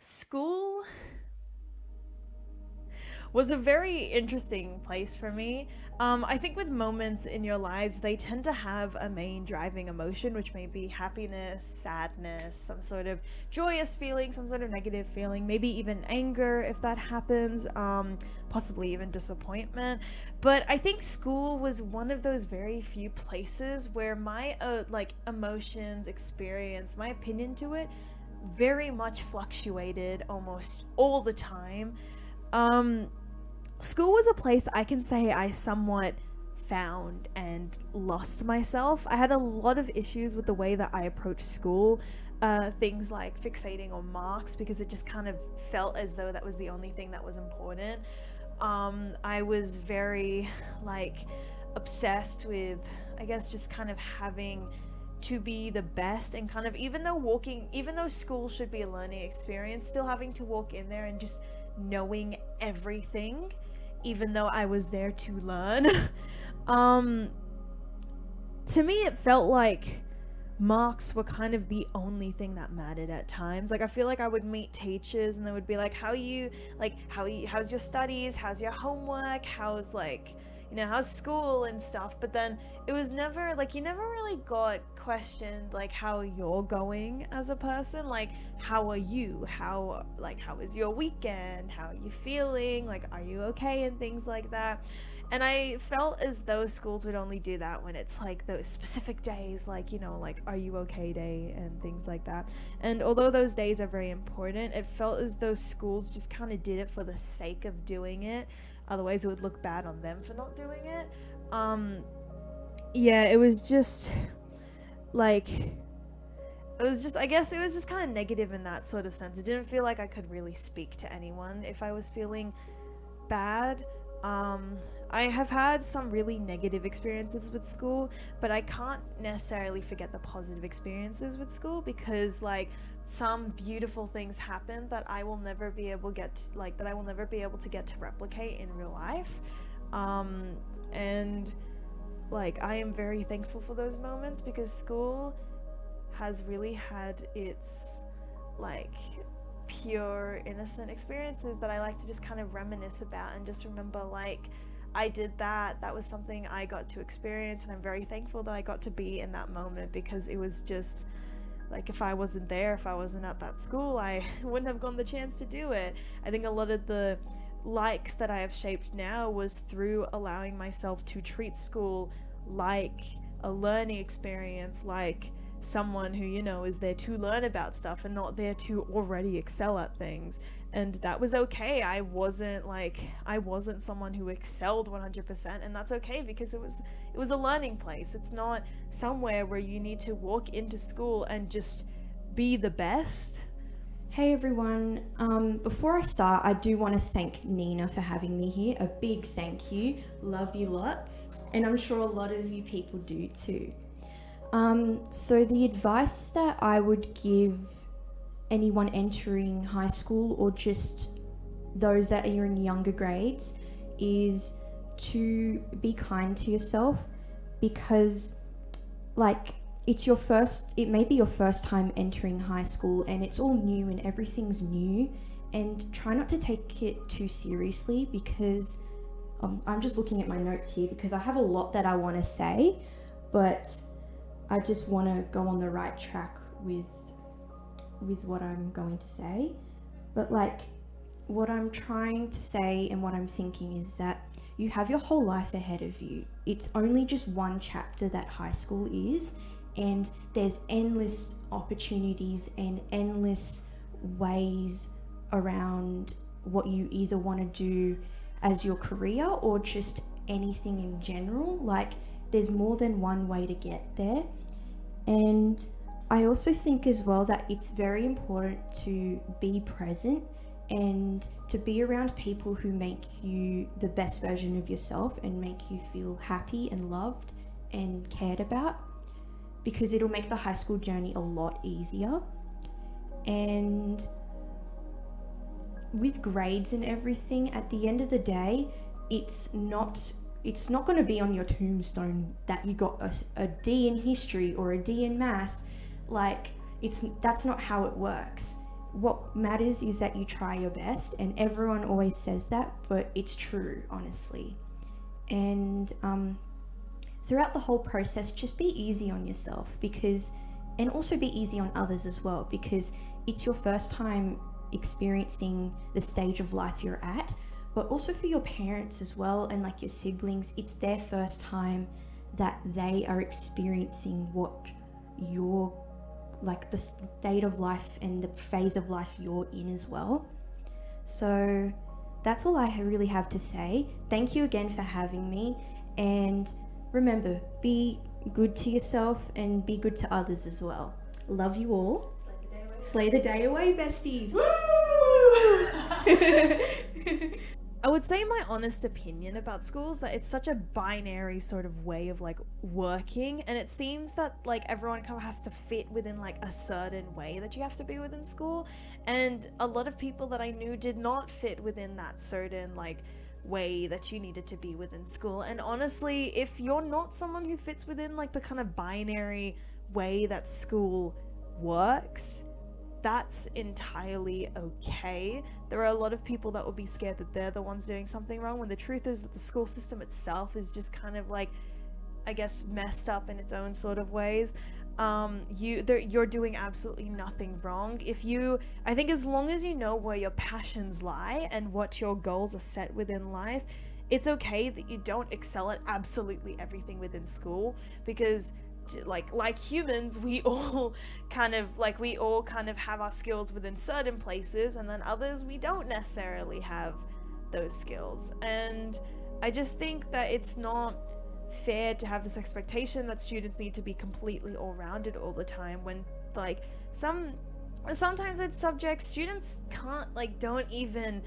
School was a very interesting place for me. I think with moments in your lives, they tend to have a main driving emotion, which may be happiness, sadness, some sort of joyous feeling, some sort of negative feeling, maybe even anger if that happens, possibly even disappointment. But I think school was one of those very few places where my emotions, experience, my opinion to it very much fluctuated almost all the time. Um, School was a place I can say I somewhat found and lost myself. I had a lot of issues with the way that I approached school. Things like fixating on marks because it just kind of felt as though that was the only thing that was important. I was very like obsessed with, I guess, just kind of having to be the best and kind of even though school should be a learning experience, still having to walk in there and just knowing everything even though I was there to learn. um to me it felt like marks were kind of the only thing that mattered at times. Like I feel like I would meet teachers and they would be like, "How are you? How's your studies? How's your homework? How's how's school and stuff?" But then it was never like you never really got questioned like how you're going as a person. Like how are you? How is your weekend? How are you feeling? Like are you okay and things like that. And I felt as though schools would only do that when it's like those specific days, like, like, are you okay day and things like that. And although those days are very important, it felt as though schools just kind of did it for the sake of doing it. Otherwise, it would look bad on them for not doing it. Yeah, it was just like, I guess it was just kind of negative in that sort of sense. It didn't feel like I could really speak to anyone if I was feeling bad. I have had some really negative experiences with school, but I can't necessarily forget the positive experiences with school because like some beautiful things happen that I will never be able to get to replicate in real life. And like I am very thankful for those moments because school has really had its like pure innocent experiences that I like to just kind of reminisce about and just remember like I did that was something I got to experience, and I'm very thankful that I got to be in that moment because it was just like if I wasn't there, if I wasn't at that school, I wouldn't have gotten the chance to do it. I think a lot of the likes that I have shaped now was through allowing myself to treat school like a learning experience, like someone who is there to learn about stuff and not there to already excel at things. And that was okay. I wasn't someone who excelled 100%, and that's okay because it was a learning place. It's not somewhere where you need to walk into school and just be the best. Hey everyone, before I start, I do want to thank Nina for having me here. A big thank you. Love you lots. And I'm sure a lot of you people do too. So the advice that I would give anyone entering high school or just those that are in younger grades is to be kind to yourself because like it may be your first time entering high school and it's all new and everything's new, and try not to take it too seriously because I'm just looking at my notes here because I have a lot that I want to say, but I just want to go on the right track with what I'm going to say. But like what I'm trying to say and what I'm thinking is that you have your whole life ahead of you. It's only just one chapter that high school is, and there's endless opportunities and endless ways around what you either want to do as your career or just anything in general. Like there's more than one way to get there. And I also think as well that it's very important to be present and to be around people who make you the best version of yourself and make you feel happy and loved and cared about, because it'll make the high school journey a lot easier. And with grades and everything, at the end of the day, it's not going to be on your tombstone that you got a D in history or a D in math. Like that's not how it works. what matters is that you try your best, and everyone always says that, but it's true, honestly. And throughout the whole process, just be easy on yourself, and also be easy on others as well, because it's your first time experiencing the stage of life you're at. But also for your parents as well, and like your siblings, it's their first time that they are experiencing what you're, like the state of life and the phase of life you're in as well. So that's all I really have to say. Thank you again for having me, and remember, be good to yourself and be good to others as well. Love you all. Slay the day away, besties. Woo! I would say my honest opinion about schools that it's such a binary sort of way of like working, and it seems that like everyone kind of has to fit within like a certain way that you have to be within school, and a lot of people that I knew did not fit within that certain like way that you needed to be within school. And honestly, if you're not someone who fits within like the kind of binary way that school works, that's entirely okay. There are a lot of people that will be scared that they're the ones doing something wrong, when the truth is that the school system itself is just kind of like, I guess, messed up in its own sort of ways. You're doing absolutely nothing wrong. I think as long as you know where your passions lie and what your goals are set within life, it's okay that you don't excel at absolutely everything within school, because like humans, we all kind of have our skills within certain places, and then others we don't necessarily have those skills. And I just think that it's not fair to have this expectation that students need to be completely all-rounded all the time, when like sometimes with subjects students don't even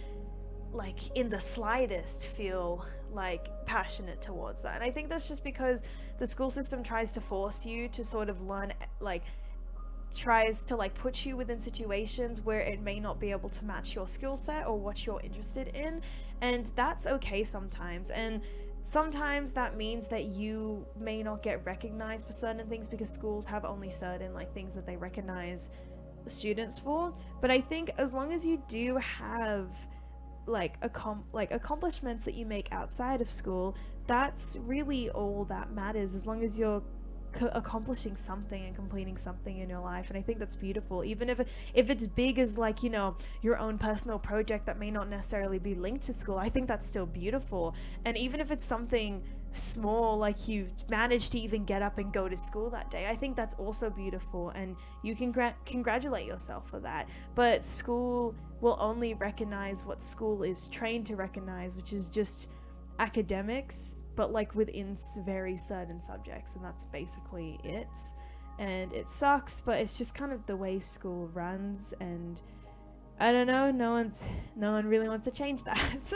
like in the slightest feel like passionate towards that. And I think that's just because the school system tries to force you to sort of learn, tries to put you within situations where it may not be able to match your skill set or what you're interested in. And that's okay sometimes, and sometimes that means that you may not get recognized for certain things because schools have only certain things that they recognize students for. But I think as long as you do have accomplishments that you make outside of school, that's really all that matters, as long as you're accomplishing something and completing something in your life. And I think that's beautiful, even if it's big as your own personal project that may not necessarily be linked to school. I think that's still beautiful. And even if it's something small, like you managed to even get up and go to school that day, I think that's also beautiful, and you can congratulate yourself for that. But school will only recognize what school is trained to recognize, which is just academics, but within very certain subjects, and that's basically it. And it sucks, but it's just kind of the way school runs, and I don't know, no one really wants to change that.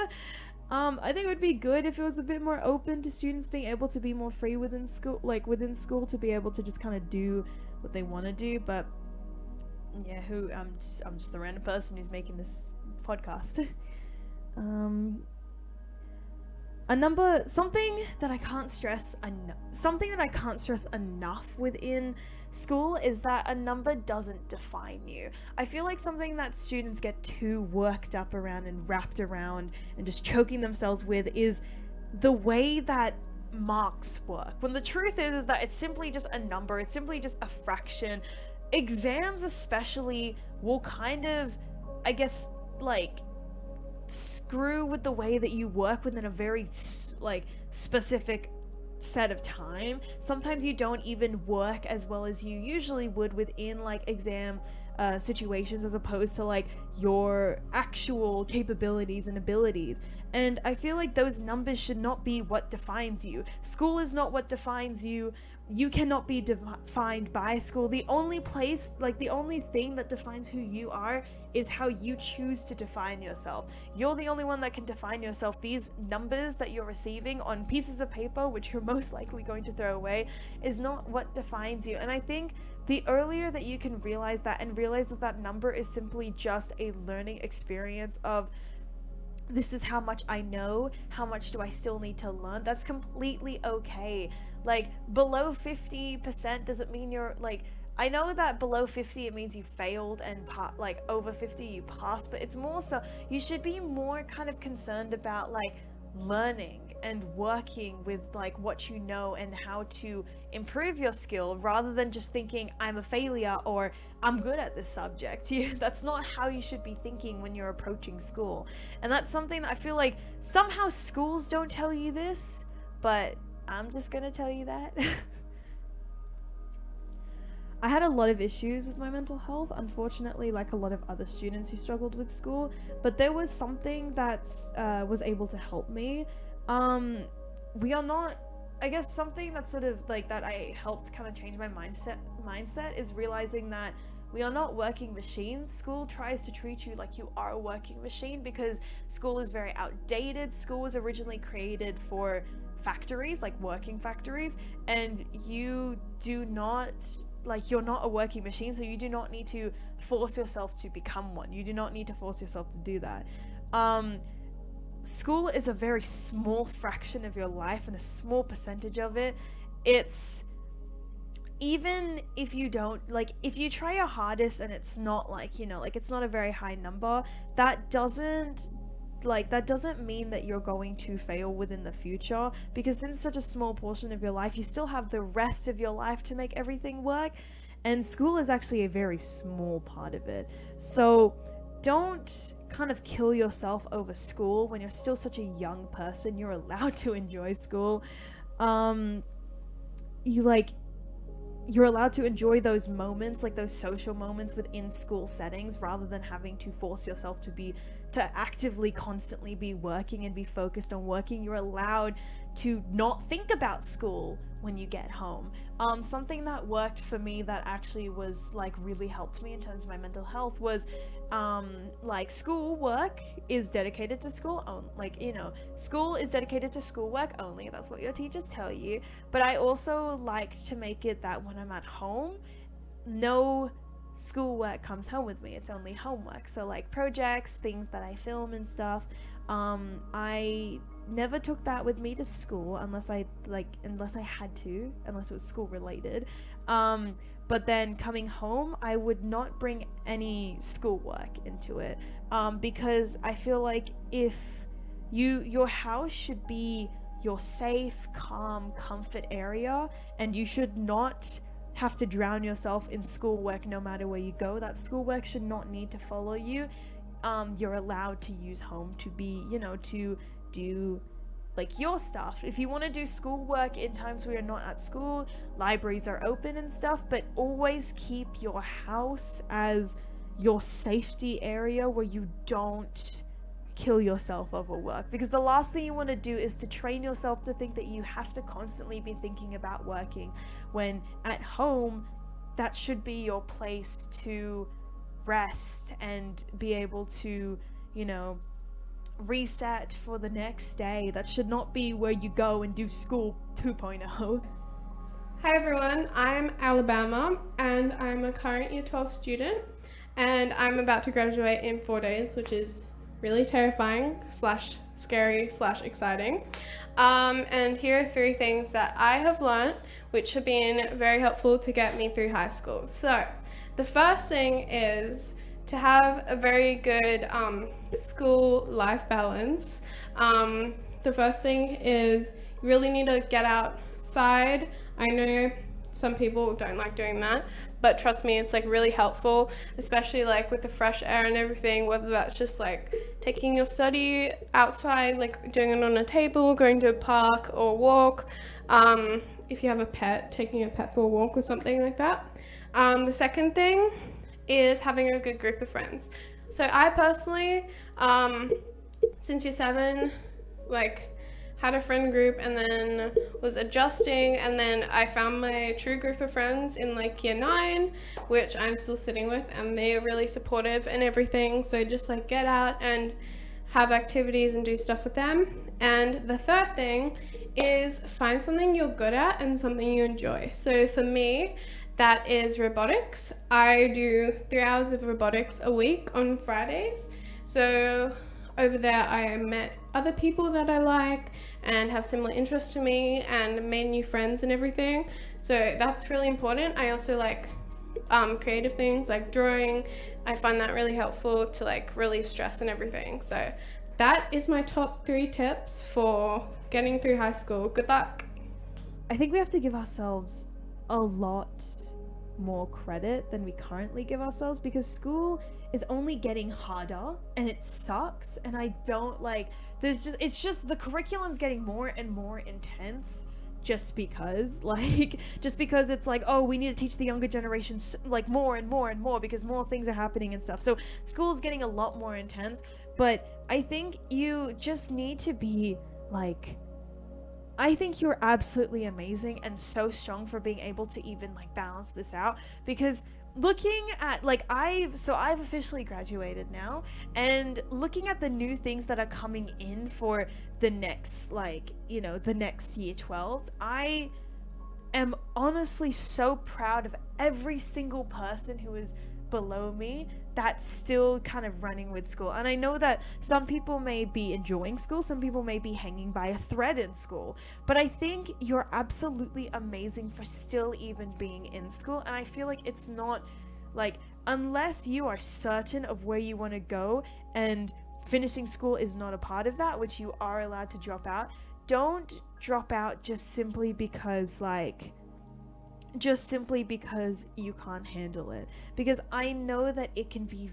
I think it would be good if it was a bit more open to students being able to be more free within school, to be able to just kind of do what they want to do. But yeah, I'm just the random person who's making this podcast. Something that I can't stress enough within school is that a number doesn't define you. I feel like something that students get too worked up around and wrapped around and just choking themselves with is the way that marks work, when the truth is that it's simply just a number, it's simply just a fraction. Exams especially will kind of, I guess, screw with the way that you work within a very specific set of time. Sometimes you don't even work as well as you usually would within exam situations, as opposed to your actual capabilities and abilities. And I feel like those numbers should not be what defines you. School is not what defines you. You cannot be defined by school. The only thing that defines who you are is how you choose to define yourself. You're the only one that can define yourself. These numbers that you're receiving on pieces of paper, which you're most likely going to throw away, is not what defines you. And I think the earlier that you can realize that, and realize that that number is simply just a learning experience of, this is how much I know, how much do I still need to learn, that's completely okay. Below 50% doesn't mean you're I know that below 50 it means you failed, and like over 50 you passed, but it's more so you should be more kind of concerned about like learning and working with like what you know and how to improve your skill, rather than just thinking I'm a failure or I'm good at this subject. That's not how you should be thinking when you're approaching school. And that's something that I feel like somehow schools don't tell you this, but I'm just gonna tell you that. I had a lot of issues with my mental health, unfortunately, like a lot of other students who struggled with school, but there was something that was able to help me. We are not, I guess something that's sort of like that I helped kind of change my mindset is realizing that we are not working machines. School tries to treat you like you are a working machine because school is very outdated. School was originally created for factories, like working factories, and you do not, like, you're not a working machine, so you do not need to force yourself to become one. You do not need to force yourself to do that. School is a very small fraction of your life and a small percentage of it. It's, even if you don't, like, if you try your hardest and it's not like, you know, like it's not a very high number, that doesn't mean that you're going to fail within the future, because since such a small portion of your life, you still have the rest of your life to make everything work, and school is actually a very small part of it. So don't kind of kill yourself over school when you're still such a young person. You're allowed to enjoy school. You're allowed to enjoy those moments, like those social moments within school settings, rather than having to force yourself to actively constantly be working and be focused on working. You're allowed to not think about school when you get home. Something that worked for me that actually was like really helped me in terms of my mental health was like school work is dedicated to school like, you know, school is dedicated to schoolwork only. That's what your teachers tell you. But I also like to make it that when I'm at home, no schoolwork comes home with me. It's only homework. So like projects, things that I film and stuff. I never took that with me to school unless I had to, unless it was school related. But then coming home, I would not bring any schoolwork into it, because I feel like if your house should be your safe, calm, comfort area, and you should not have to drown yourself in schoolwork no matter where you go. That schoolwork should not need to follow you. You're allowed to use home to be, you know, to do like your stuff. If you want to do schoolwork in times where you're not at school, libraries are open and stuff, but always keep your house as your safety area where you don't kill yourself over work, because the last thing you want to do is to train yourself to think that you have to constantly be thinking about working, when at home that should be your place to rest and be able to, you know, reset for the next day. That should not be where you go and do school 2.0. Hi everyone, I'm Alabama and I'm a current year 12 student, and I'm about to graduate in 4 days, which is really terrifying / scary / exciting. And here are 3 things that I have learnt which have been very helpful to get me through high school. So the first thing is to have a very good school life balance. The first thing is you really need to get outside. I know some people don't like doing that, but trust me, it's like really helpful, especially like with the fresh air and everything, whether that's just like taking your study outside, like doing it on a table, going to a park or walk. If you have a pet, taking a pet for a walk or something like that. The second thing is having a good group of friends. So I personally, since year 7, like had a friend group and then was adjusting, and then I found my true group of friends in like year 9, which I'm still sitting with, and they are really supportive and everything. So just like get out and have activities and do stuff with them. And the third thing is find something you're good at and something you enjoy. So for me, that is robotics. I do 3 hours of robotics a week on Fridays. So over there I met other people that I like and have similar interests to me and made new friends and everything. So that's really important. I also like creative things like drawing. I find that really helpful to like relieve stress and everything. So that is my top 3 tips for getting through high school. Good luck. I think we have to give ourselves a lot more credit than we currently give ourselves, because school is only getting harder and it sucks, and I don't like, it's just the curriculum's getting more and more intense just because it's like, oh, we need to teach the younger generations like more and more and more because more things are happening and stuff. So school's getting a lot more intense, but I think you just need to be like, I think you're absolutely amazing and so strong for being able to even like balance this out, because looking at like I've officially graduated now, and looking at the new things that are coming in for the next the next year 12, I am honestly so proud of every single person who is below me that's still kind of running with school. And I know that some people may be enjoying school, some people may be hanging by a thread in school, but I think you're absolutely amazing for still even being in school. And I feel like it's not like, unless you are certain of where you want to go and finishing school is not a part of that, which you are allowed to drop out, don't drop out just simply because you can't handle it. Because I know that it can be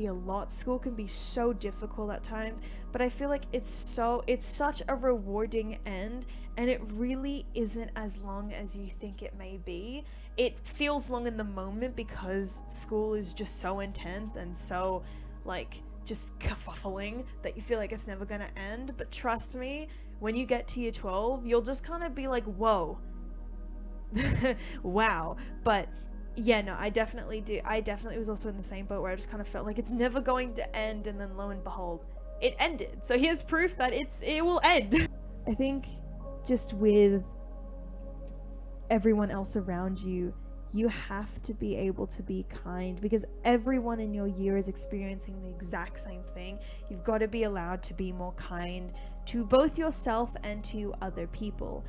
a lot. School can be so difficult at times, but I feel like it's such a rewarding end, and it really isn't as long as you think it may be. It feels long in the moment because school is just so intense and so like just kerfuffling that you feel like it's never gonna end. But trust me, when you get to year 12, you'll just kind of be like, whoa, wow. But yeah, no, I definitely was also in the same boat where I just kind of felt like it's never going to end, and then lo and behold, it ended. So here's proof that it will end. I think just with everyone else around you, you have to be able to be kind, because everyone in your year is experiencing the exact same thing. You've got to be allowed to be more kind to both yourself and to other people.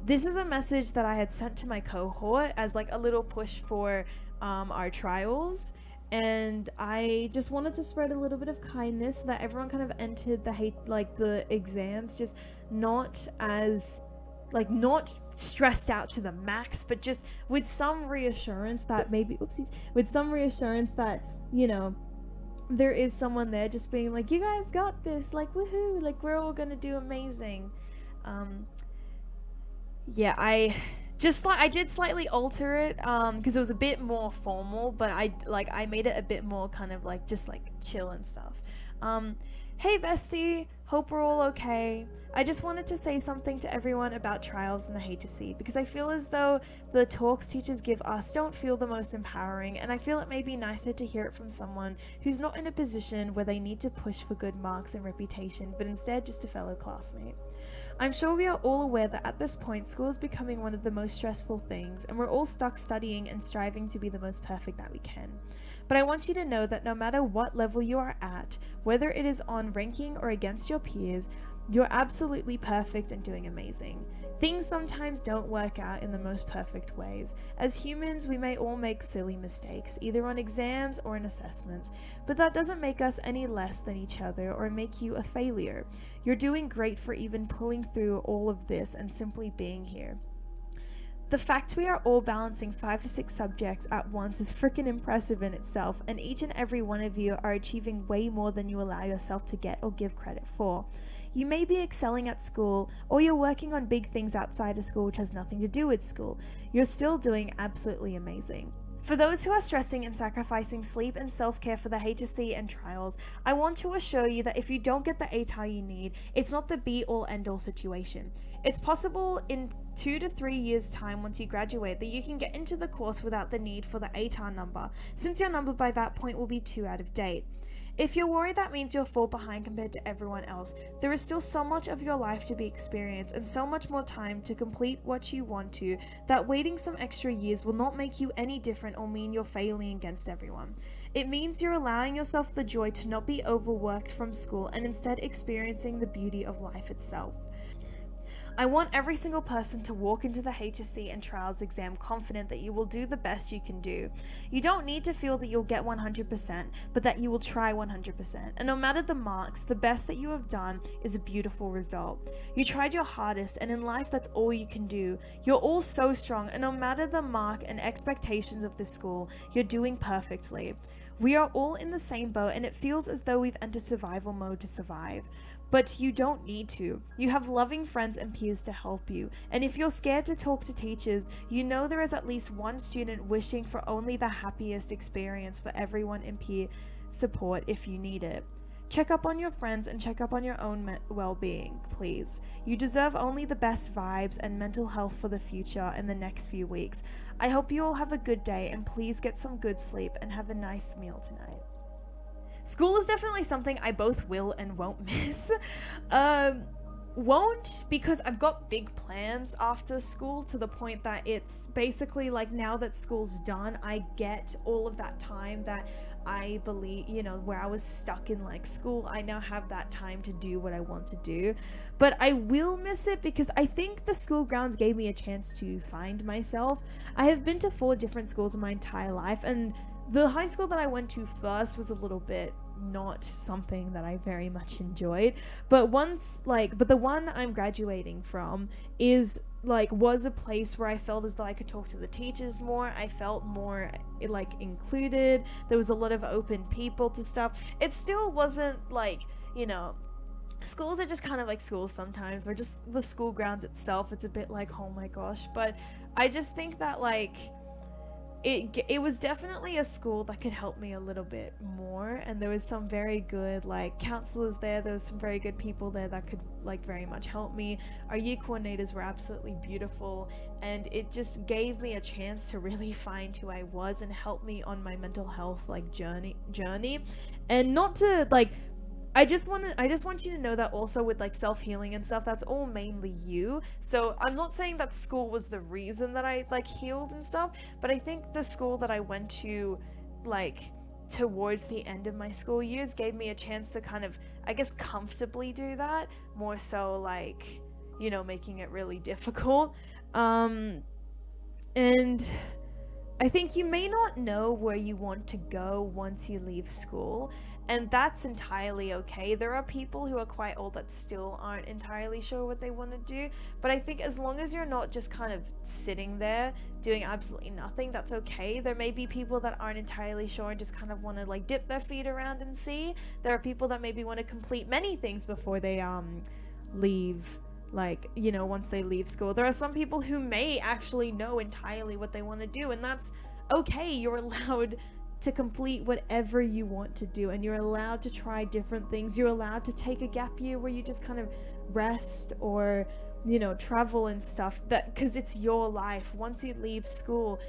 This is a message that I had sent to my cohort as like a little push for our trials, and I just wanted to spread a little bit of kindness so that everyone kind of entered the exams just not stressed out to the max, but just with some reassurance that there is someone there just being like, you guys got this, like, woohoo, like, we're all gonna do amazing. I did slightly alter it because it was a bit more formal, but I made it a bit more kind of like just like chill and stuff. Hey bestie, hope we're all okay. I just wanted to say something to everyone about trials and the HSC, because I feel as though the talks teachers give us don't feel the most empowering, and I feel it may be nicer to hear it from someone who's not in a position where they need to push for good marks and reputation, but instead just a fellow classmate. I'm sure we are all aware that at this point, school is becoming one of the most stressful things, and we're all stuck studying and striving to be the most perfect that we can. But I want you to know that no matter what level you are at, whether it is on ranking or against your peers, you're absolutely perfect and doing amazing. Things sometimes don't work out in the most perfect ways. As humans, we may all make silly mistakes, either on exams or in assessments, but that doesn't make us any less than each other or make you a failure. You're doing great for even pulling through all of this and simply being here. The fact we are all balancing 5 to 6 subjects at once is freaking impressive in itself, and each and every one of you are achieving way more than you allow yourself to get or give credit for. You may be excelling at school, or you're working on big things outside of school which has nothing to do with school. You're still doing absolutely amazing. For those who are stressing and sacrificing sleep and self-care for the HSC and trials, I want to assure you that if you don't get the ATAR you need, it's not the be-all end-all situation. It's possible in 2 to 3 years' time once you graduate that you can get into the course without the need for the ATAR number, since your number by that point will be too out of date. If you're worried that means you'll fall behind compared to everyone else, there is still so much of your life to be experienced and so much more time to complete what you want to, that waiting some extra years will not make you any different or mean you're failing against everyone. It means you're allowing yourself the joy to not be overworked from school and instead experiencing the beauty of life itself. I want every single person to walk into the HSC and trials exam confident that you will do the best you can do. You don't need to feel that you'll get 100%, but that you will try 100%. And no matter the marks, the best that you have done is a beautiful result. You tried your hardest, and in life that's all you can do. You're all so strong, and no matter the mark and expectations of this school, you're doing perfectly. We are all in the same boat, and it feels as though we've entered survival mode to survive. But you don't need to. You have loving friends and peers to help you. And if you're scared to talk to teachers, you know there is at least one student wishing for only the happiest experience for everyone in peer support if you need it. Check up on your friends and check up on your own well-being, please. You deserve only the best vibes and mental health for the future in the next few weeks. I hope you all have a good day, and please get some good sleep and have a nice meal tonight. School is definitely something I both will and won't miss. Won't because I've got big plans after school, to the point that it's basically like, now that school's done, I get all of that time that I believe, where I was stuck in like school, I now have that time to do what I want to do. But I will miss it because I think the school grounds gave me a chance to find myself. I have been to 4 different schools in my entire life, and the high school that I went to first was a little bit not something that I very much enjoyed. But the one I'm graduating from was a place where I felt as though I could talk to the teachers more. I felt more included. There was a lot of open people to stuff. It still wasn't schools are just kind of like schools sometimes, or just the school grounds itself. It's a bit like, oh my gosh. But I just think that it was definitely a school that could help me a little bit more, and there was some very good counselors there. There was some very good people there that could very much help me. Our year coordinators were absolutely beautiful, and it just gave me a chance to really find who I was and help me on my mental health journey. And not to I just want you to know that also with self-healing and stuff, that's all mainly you. So I'm not saying that school was the reason that I healed and stuff, but I think the school that I went to towards the end of my school years gave me a chance to kind of, I guess, comfortably do that, more so making it really difficult. And I think you may not know where you want to go once you leave school, and that's entirely okay. There are people who are quite old that still aren't entirely sure what they want to do, but I think as long as you're not just kind of sitting there doing absolutely nothing, that's okay. There may be people that aren't entirely sure and just kind of want to dip their feet around and see. There are people that maybe want to complete many things before they leave, once they leave school. There are some people who may actually know entirely what they want to do, and that's okay. You're allowed to complete whatever you want to do, and you're allowed to try different things. You're allowed to take a gap year where you just kind of rest or travel and stuff, that because it's your life. Once you leave school,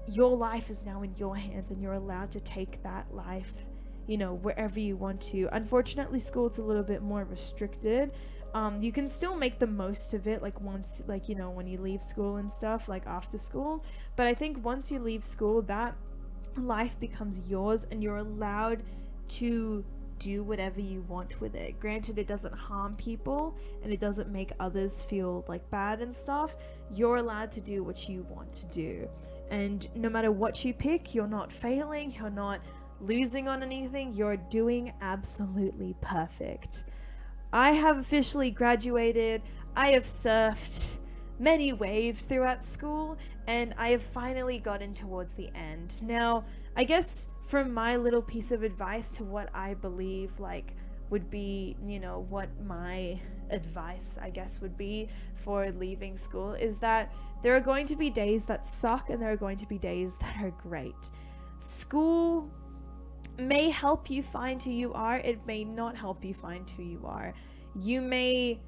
your life is now in your hands, and you're allowed to take that life wherever you want to. Unfortunately, school is a little bit more restricted. You can still make the most of it once when you leave school and stuff, after school, but I think once you leave school, that life becomes yours, and you're allowed to do whatever you want with it. Granted, it doesn't harm people and it doesn't make others feel bad and stuff. You're allowed to do what you want to do, and no matter what you pick, you're not failing, you're not losing on anything, you're doing absolutely perfect. I have officially graduated. I have surfed many waves throughout school, and I have finally gotten towards the end. Now, I guess from my little piece of advice to what I believe would be, what my advice, I guess, would be for leaving school, is that there are going to be days that suck, and there are going to be days that are great. School may help you find who you are. It may not help you find who you are. You may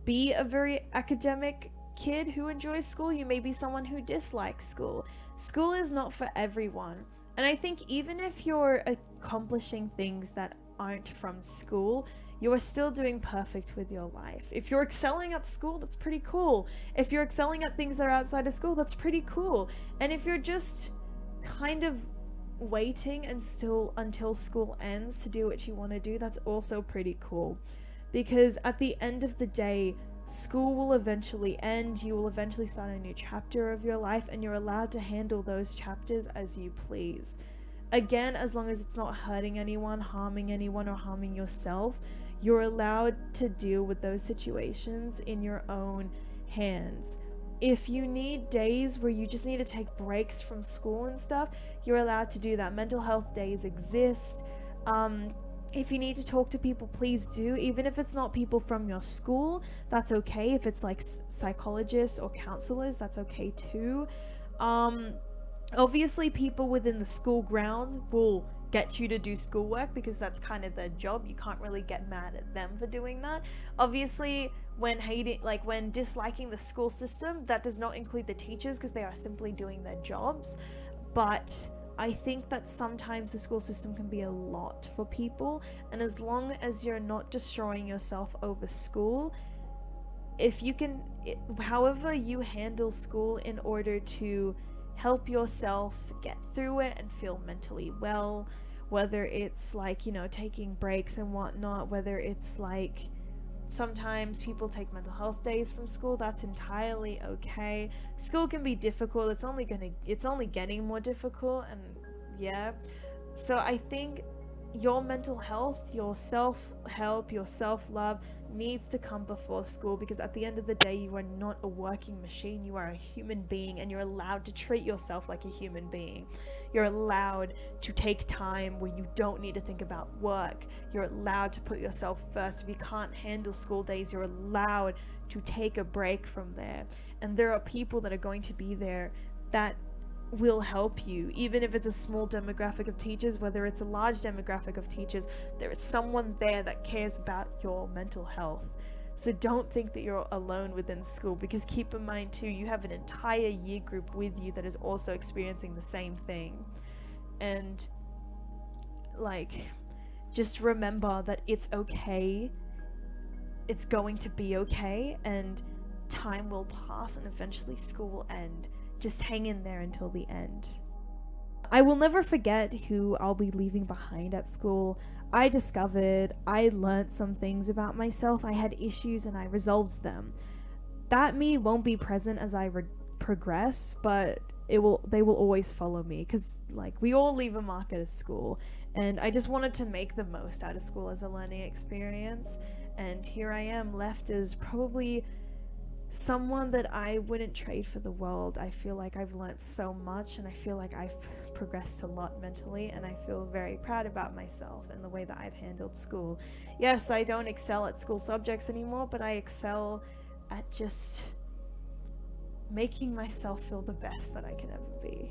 be a very academic kid who enjoys school. You may be someone who dislikes school. School is not for everyone. And I think even if you're accomplishing things that aren't from school, you are still doing perfect with your life. If you're excelling at school, that's pretty cool. If you're excelling at things that are outside of school, that's pretty cool. And if you're just kind of waiting until school ends to do what you want to do, that's also pretty cool. Because at the end of the day, School will eventually end, you will eventually start a new chapter of your life, and you're allowed to handle those chapters as you please. Again, as long as it's not hurting anyone, harming anyone, or harming yourself, you're allowed to deal with those situations in your own hands. If you need days where you just need to take breaks from school and stuff, you're allowed to do that. Mental health days exist. If you need to talk to people, please do. Even if it's not people from your school, that's okay. If it's like psychologists or counselors, that's okay too. Obviously, people within the school grounds will get you to do schoolwork because that's kind of their job. You can't really get mad at them for doing that. Obviously, when disliking the school system, that does not include the teachers because they are simply doing their jobs. But I think that sometimes the school system can be a lot for people, and as long as you're not destroying yourself over school, if you can, however you handle school in order to help yourself get through it and feel mentally well, whether it's like, taking breaks and whatnot, whether it's like sometimes people take mental health days from school, that's entirely okay. School can be difficult, it's only getting more difficult, and yeah. So I think your mental health, your self-help, your self-love needs to come before school, because at the end of the day, you are not a working machine. You are a human being, and you're allowed to treat yourself like a human being. You're allowed to take time where you don't need to think about work. You're allowed to put yourself first. If you can't handle school days, you're allowed to take a break from there. And there are people that are going to be there that will help you, even if it's a small demographic of teachers, whether it's a large demographic of teachers, there is someone there that cares about your mental health. So don't think that you're alone within school, because keep in mind too, you have an entire year group with you that is also experiencing the same thing. And just remember that it's okay, it's going to be okay, and time will pass and eventually school will end. Just hang in there until the end. I will never forget who I'll be leaving behind at school. I learned some things about myself. I had issues and I resolved them. That me won't be present as I progress, but they will always follow me, because we all leave a mark at a school, and I just wanted to make the most out of school as a learning experience. And here I am, left as probably someone that I wouldn't trade for the world. I feel like I've learned so much, and I feel like I've progressed a lot mentally, and I feel very proud about myself and the way that I've handled school. Yes, I don't excel at school subjects anymore, but I excel at just making myself feel the best that I can ever be.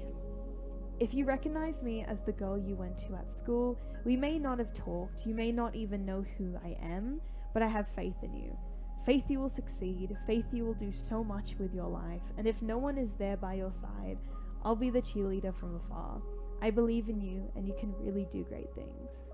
If you recognize me as the girl you went to at school, we may not have talked, you may not even know who I am, but I have faith in you. Faith you will succeed, faith you will do so much with your life, and if no one is there by your side, I'll be the cheerleader from afar. I believe in you, and you can really do great things.